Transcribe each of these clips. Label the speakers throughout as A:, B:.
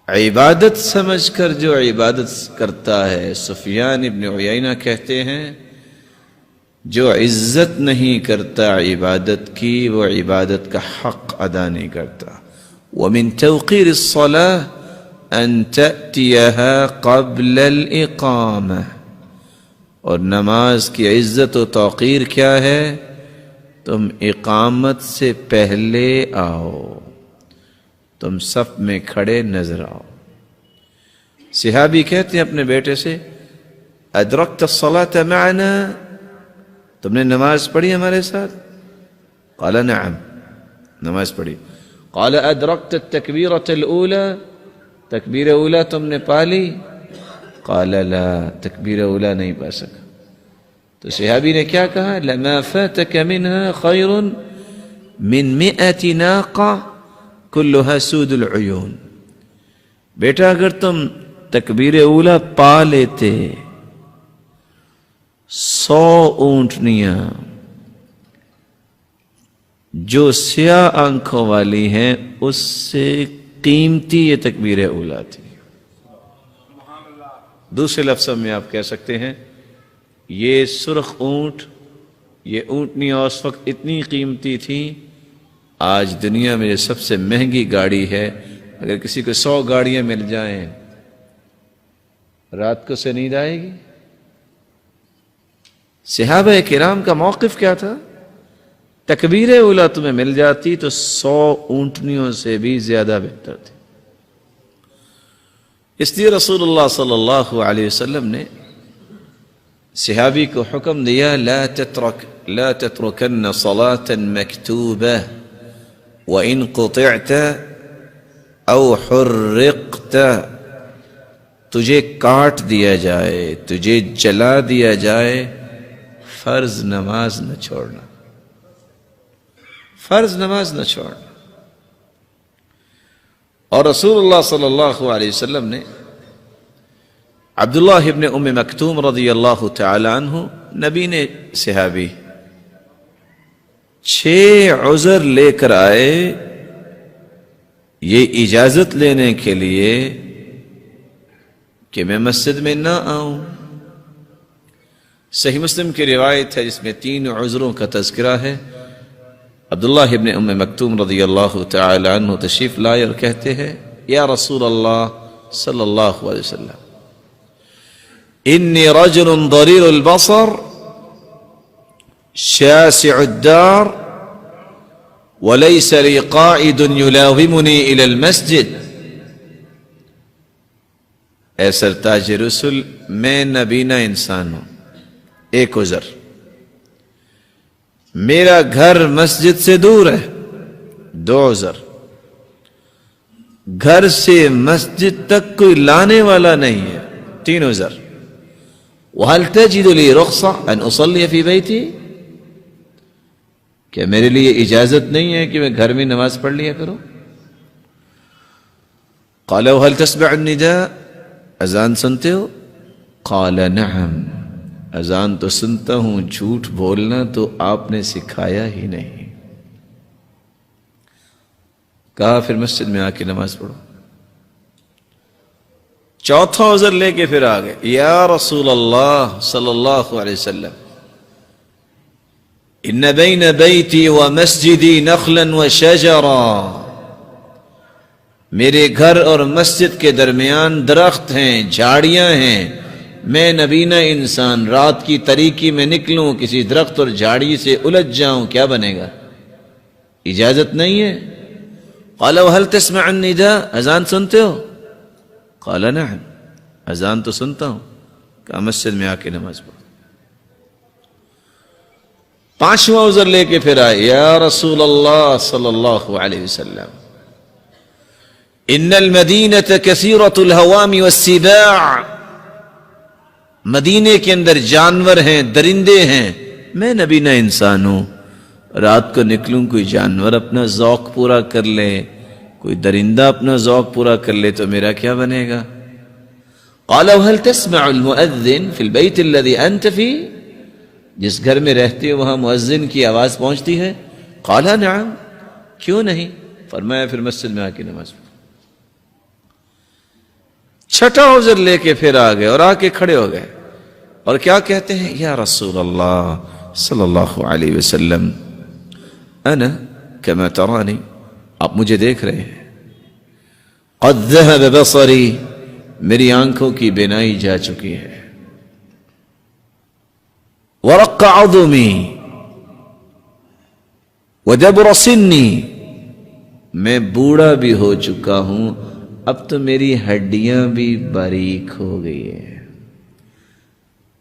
A: عبادت سمجھ کر جو عبادت کرتا ہے، سفیان ابن عیینہ کہتے ہیں جو عزت نہیں کرتا عبادت کی وہ عبادت کا حق ادا نہیں کرتا۔ وَمِن تَوْقِيرِ الصَّلَاةِ أَن تَأْتِيَهَا قَبْلَ الْإِقَامَةِ، اور نماز کی عزت و توقیر کیا ہے؟ تم اقامت سے پہلے آؤ، تم صف میں کھڑے نظر آؤ۔ صحابی کہتے ہیں اپنے بیٹے سے، ادرکت الصلاة معنا، تم نے نماز پڑھی ہمارے ساتھ؟ قال نعم، نماز پڑھی۔ قال ادرکت التکبیرۃ الاولی، تکبیر اولا تم نے پا لی؟ قال لا، تکبیر اولا نہیں پا سکا۔ تو صحابی نے کیا کہا؟ لما فاتك منها خير من 100 ناقة كلها سود العيون، بیٹا اگر تم تکبیر اولا پا لیتے 100 اونٹنیاں جو سیاہ آنکھوں والی ہیں اس سے قیمتی یہ تکبیر اولا تھی۔ دوسرے لفظوں میں آپ کہہ سکتے ہیں یہ سرخ اونٹ، یہ اونٹنیاں اس وقت اتنی قیمتی تھی، آج دنیا میں یہ سب سے مہنگی گاڑی ہے۔ اگر کسی کو 100 گاڑیاں مل جائیں رات کو سے نیند آئے گی؟ صحابہ کرام کا موقف کیا تھا؟ تکبیر اولا تمہیں مل جاتی تو 100 اونٹنیوں سے بھی زیادہ بہتر تھی۔ اس لیے رسول اللہ صلی اللہ علیہ وسلم نے صحابی کو حکم دیا، لا تترکن صلاة مکتوبہ وَإِن قُطِعْتَ أَوْ حُرِّقْتَ، تجھے کاٹ دیا جائے، تجھے جلا دیا جائے، فرض نماز نہ چھوڑنا، فرض نماز نہ چھوڑنا۔ اور رسول اللہ صلی اللہ علیہ وسلم نے عبداللہ ابن ام مکتوم رضی اللہ تعالی عنہ، نبی نے صحابی 6 عذر لے کر آئے یہ اجازت لینے کے لیے کہ میں مسجد میں نہ آؤں۔ صحیح مسلم کی روایت ہے جس میں 3 عذروں کا تذکرہ ہے۔ عبداللہ ابن ام مکتوم رضی اللہ تعالی عنہ تشریف لائے اور کہتے ہیں، یا رسول اللہ صلی اللہ علیہ وسلم، انی رجل ضریر البصر شاسع الدار وليس لي قائد يلاومني الى المسجد۔ اے سرتاج رسل، میں نبینا انسان ہوں، ایک عذر، میرا گھر مسجد سے دور ہے، 2 عذر، گھر سے مسجد تک کوئی لانے والا نہیں ہے، 3 عذر۔ وَهَلْ تَجِدُ لِي رُخْصَةً أَنْ أُصَلِّيَ فِي بَيْتِي، کہ میرے لیے اجازت نہیں ہے کہ میں گھر میں نماز پڑھ لیا کروں؟ قَالَ وَهَلْ تَسْمَعُ النِّدَاءَ، اذان سنتے ہو؟ قَالَ نَعَمْ، اذان تو سنتا ہوں، جھوٹ بولنا تو آپ نے سکھایا ہی نہیں۔ کہا پھر مسجد میں آ کے نماز پڑھو۔ 4تھا عذر لے کے پھر آ گئے، یا رسول اللہ صلی اللہ علیہ وسلم، ان بین بیتی و مسجدی نخلا و شجرا، میرے گھر اور مسجد کے درمیان درخت ہیں، جھاڑیاں ہیں، میں نبینا انسان رات کی تاریکی میں نکلوں کسی درخت اور جھاڑی سے الجھ جاؤں، کیا بنے گا؟ اجازت نہیں ہے۔ قال وهل تسمع النداء، اذان سنتے ہو؟ قال نعم، اذان تو سنتا ہوں۔ کہا مسجد میں آ کے نماز پڑھو۔ 5واں عذر لے کے پھر آئے، یا رسول اللہ صلی اللہ علیہ وسلم، ان المدینۃ کثیرۃ الہوام والسباع، مدینے کے اندر جانور ہیں، درندے ہیں، میں نبینا انسان ہوں، رات کو نکلوں کوئی جانور اپنا ذوق پورا کر لے، کوئی درندہ اپنا ذوق پورا کر لے تو میرا کیا بنے گا؟ قال وهل تسمع المؤذن في البيت الذي انت فيه، جس گھر میں رہتے ہو وہاں مؤذن کی آواز پہنچتی ہے؟ قال نعم، کیوں نہیں؟ فرمایا پھر مسجد میں آ کے نماز پڑھو۔ چھٹا عذر لے کے پھر آ گئے اور آ کے کھڑے ہو گئے اور کیا کہتے ہیں؟ یا رسول اللہ صلی اللہ علیہ وسلم انا کما ترانی، آپ مجھے دیکھ رہے ہیں، قد ذهب بصری، میری آنکھوں کی بینائی جا چکی ہے، ورق عظمی ودبر سنی، میں بوڑھا بھی ہو چکا ہوں، اب تو میری ہڈیاں بھی باریک ہو گئی ہیں،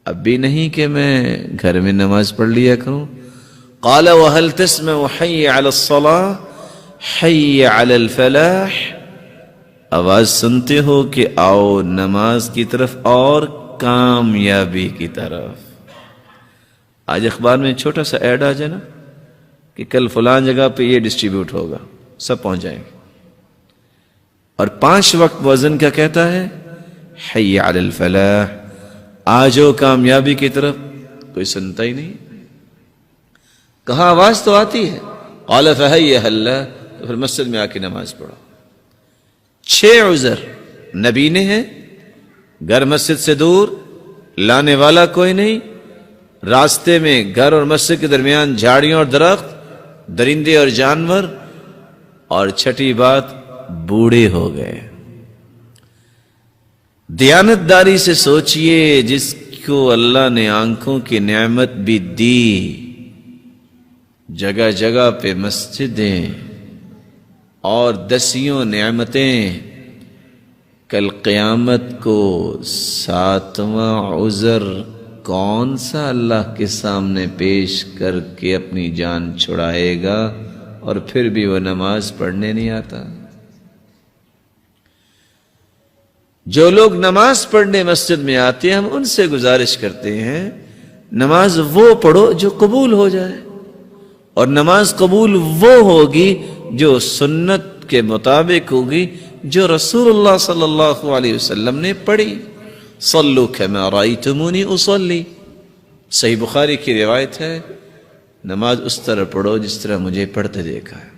A: اب بھی نہیں کہ میں گھر میں نماز پڑھ لیا کروں۔ قال وهل تسمع حي على الصلاة حي على الفلاح، آواز سنتے ہو کہ آؤ نماز کی طرف اور کامیابی کی طرف۔ آج اخبار میں چھوٹا سا ایڈ آ جائے نا کہ کل فلان جگہ پہ یہ ڈسٹریبیوٹ ہوگا، سب پہنچ جائیں گے، اور 5 وقت مؤذن کیا کہتا ہے؟ حی علی الفلاح، آجو کامیابی کی طرف، کوئی سنتا ہی نہیں۔ کہاں آواز تو آتی ہے، قال فحی اللہ، تو پھر مسجد میں آ کے نماز پڑھو۔ 6 عذر نبینے ہیں، گھر مسجد سے دور، لانے والا کوئی نہیں، راستے میں گھر اور مسجد کے درمیان جھاڑیوں اور درخت، درندے اور جانور، اور چھٹی بات بوڑھے ہو گئے۔ دیانتداری سے سوچئے، جس کو اللہ نے آنکھوں کی نعمت بھی دی، جگہ جگہ پہ مسجدیں اور 10 نعمتیں، کل قیامت کو 7واں عذر کون سا اللہ کے سامنے پیش کر کے اپنی جان چھڑائے گا، اور پھر بھی وہ نماز پڑھنے نہیں آتا۔ جو لوگ نماز پڑھنے مسجد میں آتے ہیں، ہم ان سے گزارش کرتے ہیں نماز وہ پڑھو جو قبول ہو جائے، اور نماز قبول وہ ہوگی جو سنت کے مطابق ہوگی، جو رسول اللہ صلی اللہ علیہ وسلم نے پڑھی۔ صلو کما رأیتمونی اصلی، صحیح بخاری کی روایت ہے، نماز اس طرح پڑھو جس طرح مجھے پڑھتے دیکھا ہے۔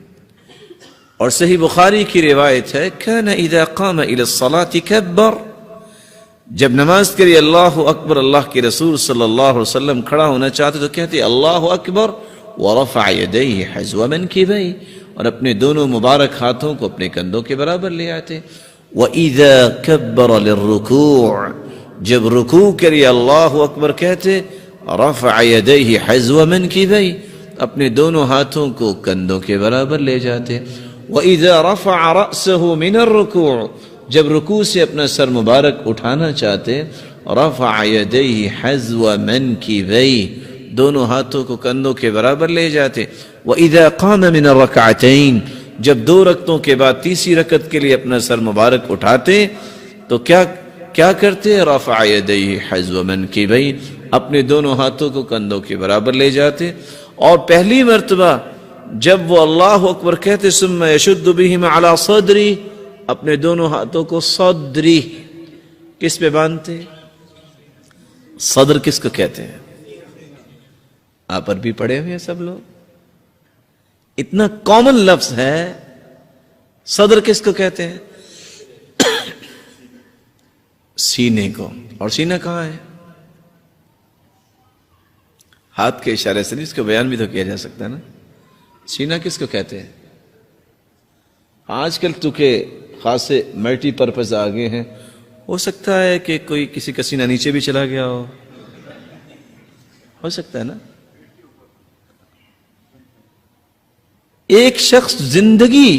A: اور صحیح بخاری کی روایت ہے، کان اذا قام الى الصلاة کبر، جب نماز کے لیے اللہ اکبر اللہ کے رسول صلی اللہ علیہ وسلم کھڑا ہونا چاہتے تو کہتے اللہ اکبر، ورفع یدیہ حذو منکبیہ، اور اپنے دونوں مبارک ہاتھوں کو اپنے کندھوں کے برابر لے آتے۔ وَإِذَا كَبَّرَ لِلرُّكُوعِ، جب رکوع کے لیے اللہ اکبر کہتے، رفع یدیہ حذو منکبیہ، اپنے دونوں ہاتھوں کو کندھوں کے برابر لے جاتے۔ وَإِذَا رَفَعَ رَأْسَهُ مِنَ الرُّكُوعِ، جب رکوع سے اپنا سر مبارک اٹھانا چاہتے، رفع یدیہ حذو منکبیہ، دونوں ہاتھوں کو کندھوں کے برابر لے جاتے۔ وَإِذَا قَامَ مِنَ الرَّكْعَتَيْنِ، جب 2 رکعتوں کے بعد تیسری رکعت کے لیے اپنا سر مبارک اٹھاتے تو کیا کرتے؟ رفع یدیہ حذو منکبیہ، اپنے دونوں ہاتھوں کو کندھوں کے برابر لے جاتے۔ اور پہلی مرتبہ جب وہ اللہ اکبر کہتے، ثم یشد بہما علی صدری، اپنے دونوں ہاتھوں کو صدری، کس پہ باندھتے؟ صدر کس کو کہتے ہیں؟ آپ عربی پڑھے ہوئے ہیں سب لوگ، اتنا کامن لفظ ہے، صدر کس کو کہتے ہیں؟ سینے کو۔ اور سینہ کہاں ہے؟ ہاتھ کے اشارے سے نہیں، اس کو بیان بھی تو کیا جا سکتا ہے نا۔ سینہ کس کو کہتے ہیں؟ آج کل تو کہ خاصے ملٹی پرپز آگے ہیں، ہو سکتا ہے کہ کوئی کسی کا سینہ نیچے بھی چلا گیا ہو سکتا ہے نا۔ ایک شخص زندگی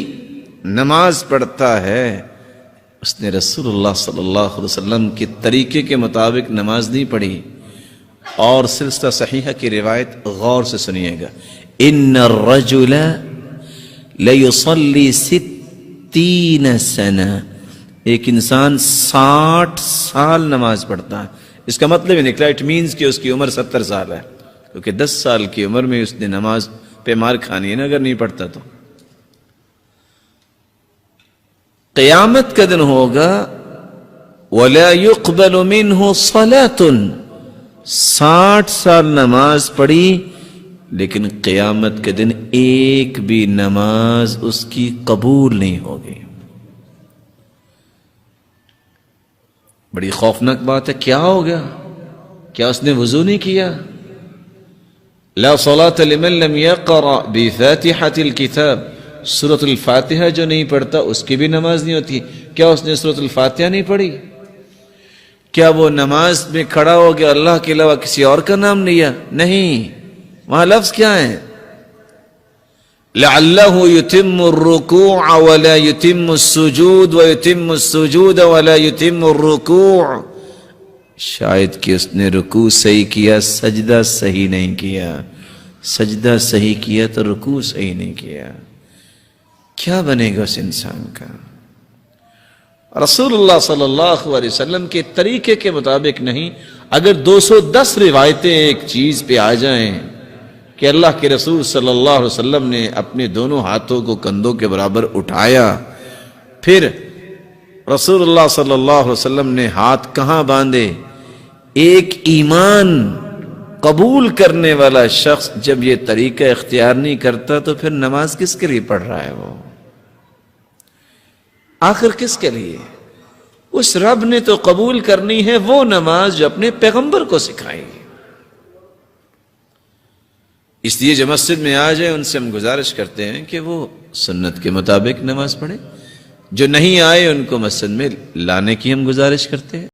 A: نماز پڑھتا ہے، اس نے رسول اللہ صلی اللہ علیہ وسلم کے طریقے کے مطابق نماز نہیں پڑھی، اور سلسلہ صحیحہ کی روایت غور سے سنیے گا، ان الرجل لیصلی 60 سنہ، ایک انسان 60 سال نماز پڑھتا ہے۔ اس کا مطلب یہ نکلا اٹ مینز کہ اس کی عمر 70 سال ہے، کیونکہ 10 سال کی عمر میں اس نے نماز پہ مار کھانی ہے نا اگر نہیں پڑھتا تو۔ قیامت کا دن ہوگا وَلَا يُقْبَلُ مِنْهُ صَلَاةٌ، 60 سال نماز پڑھی لیکن قیامت کے دن ایک بھی نماز اس کی قبول نہیں ہوگی۔ بڑی خوفناک بات ہے. کیا ہو گیا؟ کیا اس نے وضو نہیں کیا؟ لا صلاة لمن لم يقرأ بفاتحة الكتاب، سورة الفاتحہ جو نہیں پڑھتا اس کی بھی نماز نہیں ہوتی. کیا اس نے سورة الفاتحہ نہیں پڑھی؟ کیا وہ نماز میں کھڑا ہو گیا اللہ کے علاوہ کسی اور کا نام لیا؟ نہیں. وہاں لفظ کیا ہے؟ لعلہ یتم الرکوع ولا یتم السجود ویتم السجود ولا یتم الرکوع، شاید کہ اس نے رکوع صحیح کیا سجدہ صحیح نہیں کیا، سجدہ صحیح کیا تو رکوع صحیح نہیں کیا. کیا بنے گا اس انسان کا؟ رسول اللہ صلی اللہ علیہ وسلم کے طریقے کے مطابق نہیں. اگر 210 روایتیں ایک چیز پہ آ جائیں کہ اللہ کے رسول صلی اللہ علیہ وسلم نے اپنے دونوں ہاتھوں کو کندھوں کے برابر اٹھایا، پھر رسول اللہ صلی اللہ علیہ وسلم نے ہاتھ کہاں باندھے، ایک ایمان قبول کرنے والا شخص جب یہ طریقہ اختیار نہیں کرتا تو پھر نماز کس کے لیے پڑھ رہا ہے؟ وہ آخر کس کے لیے؟ اس رب نے تو قبول کرنی ہے وہ نماز جو اپنے پیغمبر کو سکھائی. اس لیے جو مسجد میں آ جائے ان سے ہم گزارش کرتے ہیں کہ وہ سنت کے مطابق نماز پڑھیں. جو نہیں آئے ان کو مسجد میں لانے کی ہم گزارش کرتے ہیں.